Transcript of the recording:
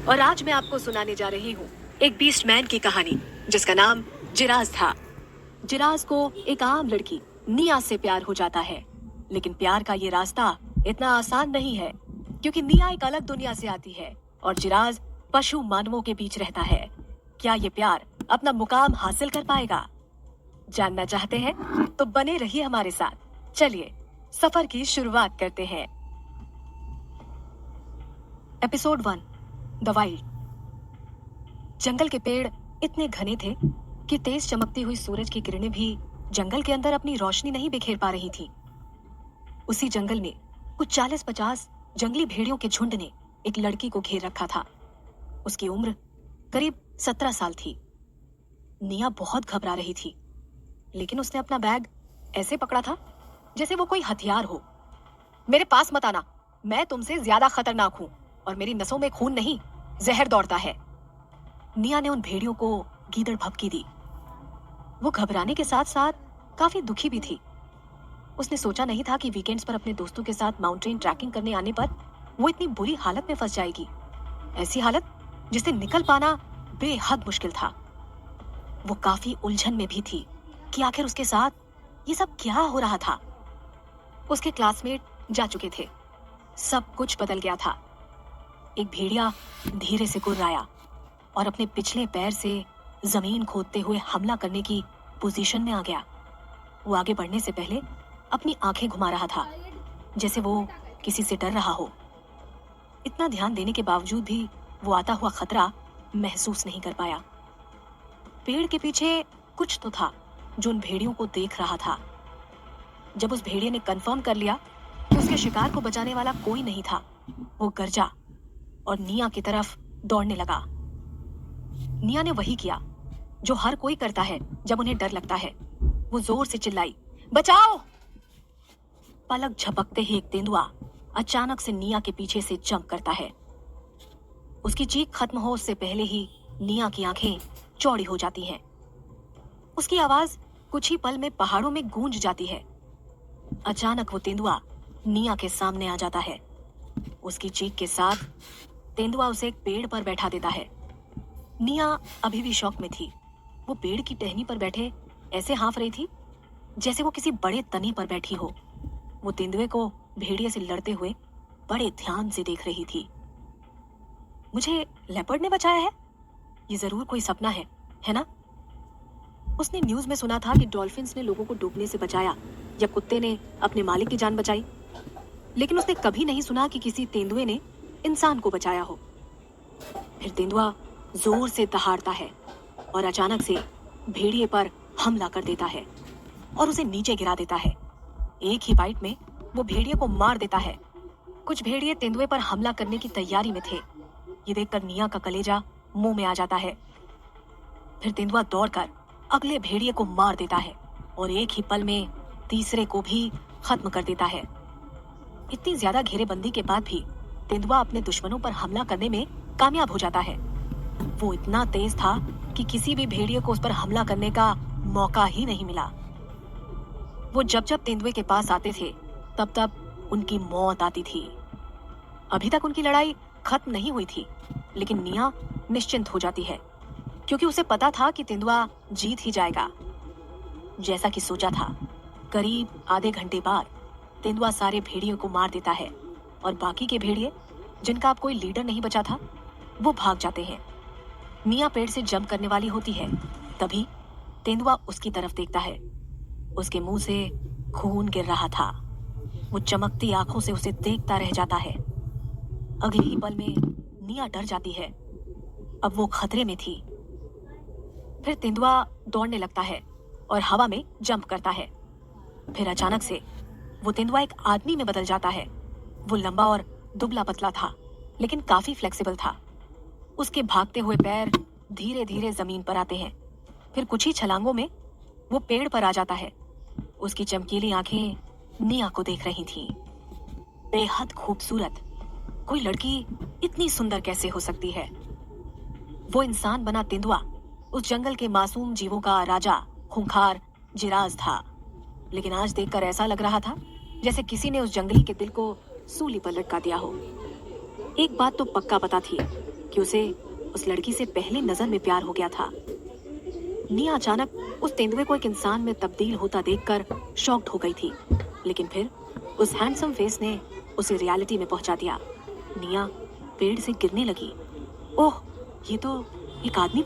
और आज मैं आपको सुनाने जा रही हूँ एक बीस्ट मैन की कहानी जिसका नाम जिराज था। जिराज को एक आम लड़की निया से प्यार हो जाता है, लेकिन प्यार का ये रास्ता इतना आसान नहीं है क्योंकि निया एक अलग दुनिया से आती है और जिराज पशु मानवों के बीच रहता है। क्या ये प्यार अपना मुकाम हासिल कर पाएगा? जानना चाहते हैं तो बने रहिए हमारे साथ। चलिए सफर की शुरुआत करते हैं। Episode 1, the wild. जंगल के पेड़ इतने घने थे कि तेज चमकती हुई सूरज की किरणें भी जंगल के अंदर अपनी रोशनी नहीं बिखेर पा रही थी। उसी जंगल में कुछ 40-50 जंगली भेड़ियों के झुंड ने एक लड़की को घेर रखा था। उसकी उम्र करीब 17 साल थी। निया बहुत घबरा रही थी, लेकिन उसने अपना बैग ऐसे पकड़ा था जैसे वो कोई हथियार हो। मेरे पास मत आना, मैं तुमसे ज्यादा खतरनाक हूं और मेरी नसों में खून नहीं, जहर दौड़ता है। निया ने उन भेड़ियों को गीदड़ भभकी दी। वो घबराने के साथ साथ काफी दुखी भी थी। उसने सोचा नहीं था कि वीकेंड्स पर अपने दोस्तों के साथ माउंटेन ट्रैकिंग करने आने पर वो इतनी बुरी हालत में फंस जाएगी। ऐसी हालत जिससे निकल पाना बेहद मुश्किल था। वो काफी उलझन में भी थी कि आखिर उसके साथ ये सब क्या हो रहा था। उसके क्लासमेट जा चुके थे, सब कुछ बदल गया था। एक भेड़िया धीरे से गुर्राया और अपने पिछले पैर से जमीन खोदते हुए हमला करने की पोजीशन में आ गया। वो आगे बढ़ने से पहले अपनी आंखें घुमा रहा था जैसे वो किसी से डर रहा हो। इतना ध्यान देने के बावजूद भी वो आता हुआ खतरा महसूस नहीं कर पाया। पेड़ के पीछे कुछ तो था जो उन भेड़ियों को देख रहा था। जब उस भेड़िए ने कंफर्म कर लिया कि उसके शिकार को बचाने वाला कोई नहीं था, वो गरजा और निया की तरफ दौड़ने लगा। निया ने वही किया जो हर कोई करता है जब उन्हें डर लगता है। वो जोर से चिल्लाई, बचाओ! पलक झपकते ही एक तेंदुआ अचानक से निया के पीछे से जंप करता है। उसकी चीख खत्म हो उससे पहले ही निया की आंखें चौड़ी हो जाती हैं। उसकी आवाज कुछ ही पल में पहाड़ों में गूंज जाती है। अचानक वो तेंदुआ निया के सामने आ जाता है। उसकी चीख के साथ तेंदुआ उसे एक पेड़ पर बैठा देता है। निया अभी भी शौक में थी। वो पेड़ की टहनी पर बैठे ऐसे हाँफ रही थी जैसे वो किसी बड़े तने पर बैठी हो। वो तेंदुए को भेड़िए से लड़ते हुए बड़े ध्यान से देख रही थी। मुझे लेपर्ड ने बचाया है, ये जरूर कोई सपना है ना? उसने न्यूज में सुना था कि डॉल्फिन्स ने लोगों को डूबने से बचाया या कुत्ते ने अपने मालिक की जान बचाई, लेकिन उसने कभी नहीं सुना कि किसी तेंदुए ने इंसान को बचाया हो। फिर तेंदुआ जोर से दहाड़ता है और अचानक से भेड़िए पर हमला कर देता है और उसे नीचे गिरा देता है। एक ही बाइट में वो भेड़िए को मार देता है। कुछ भेड़िए तेंदुए पर हमला करने की तैयारी में थे। ये देखकर निया का कलेजा मुंह में आ जाता है। फिर तेंदुआ दौड़कर अगले भेड़िए को मार देता है और एक ही पल में तीसरे को भी खत्म कर देता है। इतनी ज्यादा घेरेबंदी के बाद भी तेंदुआ अपने दुश्मनों पर हमला करने में कामयाब हो जाता है। वो इतना तेज था कि किसी भी भेड़िए को उस पर हमला करने का मौका ही नहीं मिला। वो जब जब तेंदुए के पास आते थे तब तब उनकी मौत आती थी। अभी तक उनकी लड़ाई खत्म नहीं हुई थी, लेकिन निया निश्चिंत हो जाती है क्योंकि उसे पता था कि तेंदुआ जीत ही जाएगा। जैसा कि सोचा था, करीब आधे घंटे बाद तेंदुआ सारे भेड़ियों को मार देता है और बाकी के भेड़िए जिनका अब कोई लीडर नहीं बचा था वो भाग जाते हैं। निया पेड़ से जंप करने वाली होती है, तभी तेंदुआ उसकी तरफ देखता है। उसके मुंह से खून गिर रहा था। वो चमकती आंखों से उसे देखता रह जाता है। अगले ही पल में निया डर जाती है। अब वो खतरे में थी। फिर तेंदुआ दौड़ने लगता है और हवा में जंप करता है। फिर अचानक से वो तेंदुआ एक आदमी में बदल जाता है। वो लंबा और दुबला पतला था, लेकिन काफी फ्लेक्सिबल था। उसके भागते हुए पैर धीरे धीरे जमीन पर आते हैं। फिर कुछ ही छलांगों में वो पेड़ पर आ जाता है। उसकी चमकीली आंखें निया को देख रही थीं। बेहद खूबसूरत। कोई लड़की इतनी सुंदर कैसे हो सकती है? वो इंसान बना तेंदुआ उस जंगल के मासूम जीवों का राजा खूंखार जिराज था, लेकिन आज देखकर ऐसा लग रहा था जैसे किसी ने उस जंगली के दिल को सूली पर लटका दिया हो। एक बात तो पक्का पता थी, कि उसे उस लड़की से पहले नजर में प्यार हो गया था। निया अचानक उस तेंदुए को एक इंसान में तब्दील होता देखकर शॉक्ड हो गई थी, लेकिन फिर उस हैंडसम फेस ने उसे रियलिटी में पहुंचा दिया। निया पेड़ से गिरने लगी। ओह, ये तो एक आदमी